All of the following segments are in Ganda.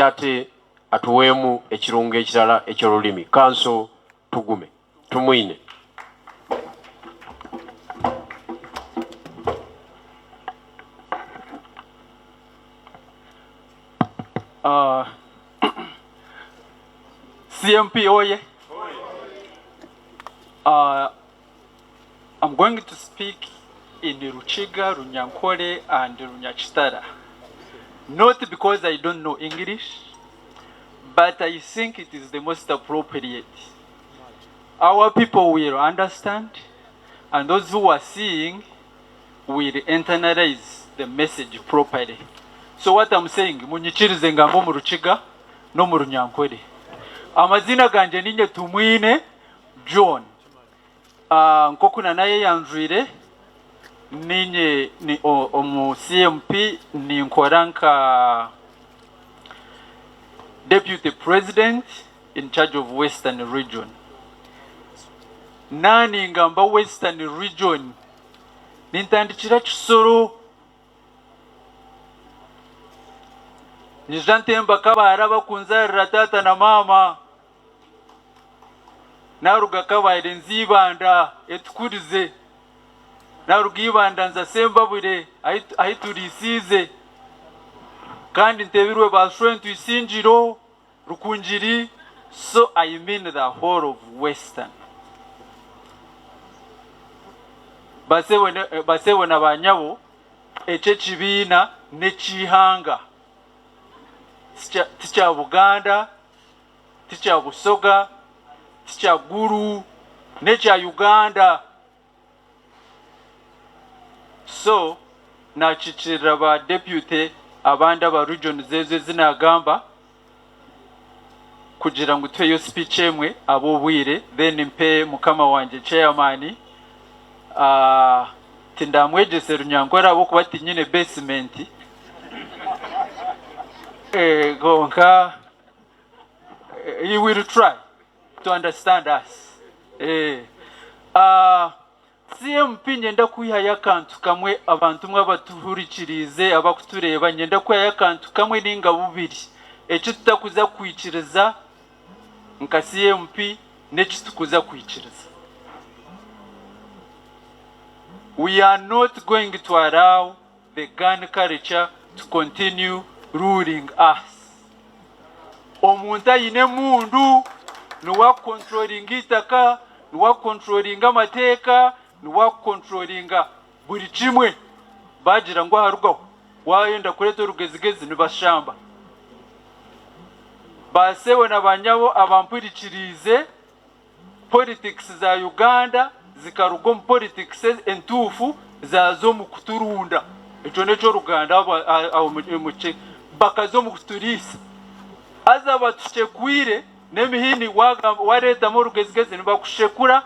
ate atuweemu ekirungo ekirala eky'olulimi. Kanso Tugume tumwine. CMP oye. I'm going to speak in Ruchiga, Runyankore, and Runyachitara. Not because I don't know English, but I think it is the most appropriate. Our people will understand, and those who are seeing will internalize the message properly. So what I'm saying, munyichirize ngambo mu Ruchiga no mu Runyankore. Amazina ganje ninye Tumwine John. Nkokuna naye yanjwire ninye ni omu CMP ni nkoranka Deputy President in charge of Western Region. Nani ngamba Western Region nintandikira Kisoro nijantemba kabara bakunzarira tata na mama naruga kabaire nzibanda etukurize naruga ibanda nza sembabure ahiturisize kandi ntebirwe bashwentu isinjiro rukunjiri. So I mean the whole of Western. Basewe na banyabo eche chibina ne chihanga ticha Buganda, ticha Busoga, ticha Guru, necha Uganda. So na chichira ba deputy abanda ba region zeze zinagamba kugira ngo tweyo speech emwe abo bwire, then mpe mukama wanje chairman tindamwegese Runyankore abo kubati nyine basement gonka. He will try to understand us. CMP nyenda kwiha akantu kamwe abantu mwe abatuhurikirize abakutureba nyenda kwiha akantu kamwe ninga bubiri ekyo tutakuza kwikiriza nka CMP n'ekyo tukuza kwikiriza. We are not going to allow the gun culture to continue ruling us. Omuntu ayine mundu nuwa controlling itaka, nuwa controlling amateeka, nuwa controlling buri kimwe. Bagira ngo harugaho wayenda kureta urugezigezi nibashamba. Basewe na banyabo abampurikirize politics za Uganda zikarugo mu politics entufu zazo mu kuturunda. Echo necho Ruganda abo muce bakazo mu kuturisa. Aza batuchekwire nemihini wareta mu rugezigezi nibakushekura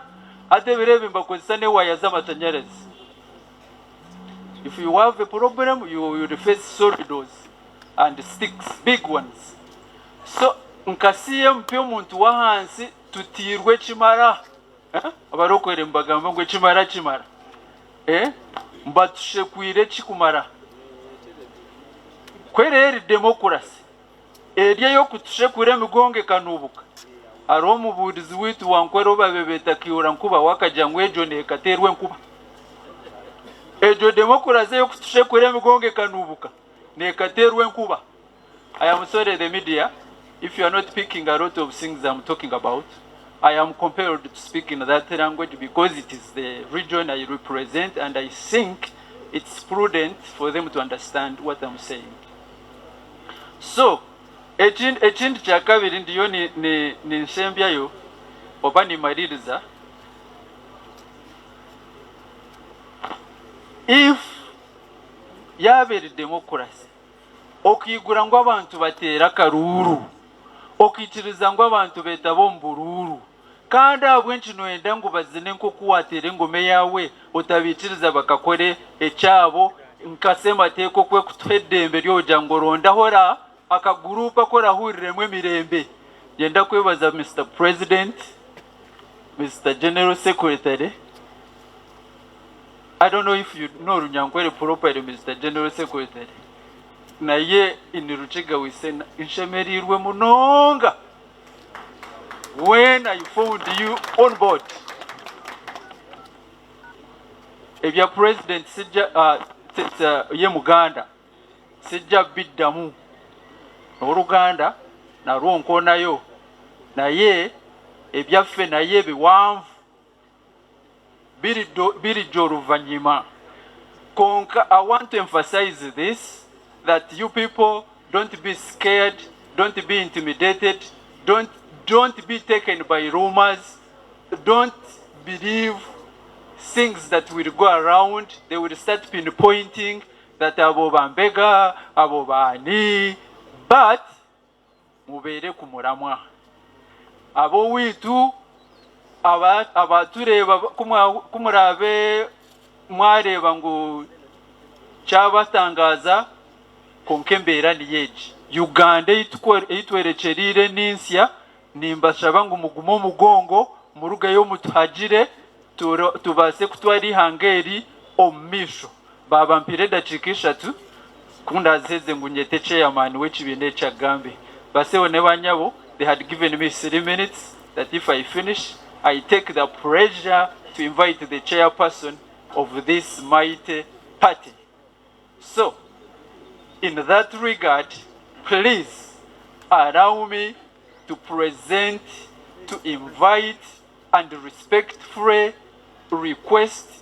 adebirebe mbakozesa ne wayaza amashanyarazi. If you have a problem, you will face solid and sticks, big ones. So nkasiye mpyo muntu wa hansi tutirwe kimara. Abarokore mbagamba ngo kimara. Mbatushekwire kikumara. Kwerere demokrasi. Eriya yo kutushekwire migonge kanubuka. Aro muburizi witu wankwero babebeta kiura nkuba wakaja ngwejo ne katerwe nkuba. Ejo demokrasi yo kutushekwire migonge kanubuka ne katerwe nkuba. I am sorry the media, if you are not picking a lot of things I'm talking about. I am compelled to speak in that language because it is the region I represent and I think it's prudent for them to understand what I'm saying. So, echindu chakabiri ndiyo ni nsembyayo oba ni maririza. If yabere demokrasi okigura ngo abantu batera karuru okitiriza ngo abantu betabo mbururu kandi abwenchi noenda ngo bazine nko kuwatere ngome yawe otabitiriza bakakore ecyabo nkasema teko kwe kutwedembe ryoja ngo ronda hora akagurupa ko rahuriremwe mirembe. Yenda kwebaza Mr. President, Mr. General Secretary. I don't know if you know Runyankore properly, Mr. General Secretary. naye iniruchiga wisena inshemerirwe munonga when I found you on board. Ebya president sijja ye Muganda sijja biddamu n'Oluganda nalwo nkonayo naye ebyaffe naye biwanvu birijja oluvannyuma. Konka, I want to emphasize this, that you people don't be scared, don't be intimidated, don't be taken by rumors, don't believe things that will go around. They will start pinpointing that abo bambega, abo bani, but mubere kumuramwa. Abo witu abatureba kumurabe mwareba ngo cyabatangaza konke mbera ni yeji Uganda itwerekerire ninsya nimbashaba ngo mugumo mugongo muruga yo mutuhagire tubase kutwari hangeri omisho baba mpire dacikisha tu kunda zeze ngo nyete chairman w'ekibine cya Gambe baseho ne banyabo. They had given me 3 minutes that if I finish I take the pleasure to invite the chairperson of this mighty party. So, in that regard, please allow me to present, to invite, and respectfully request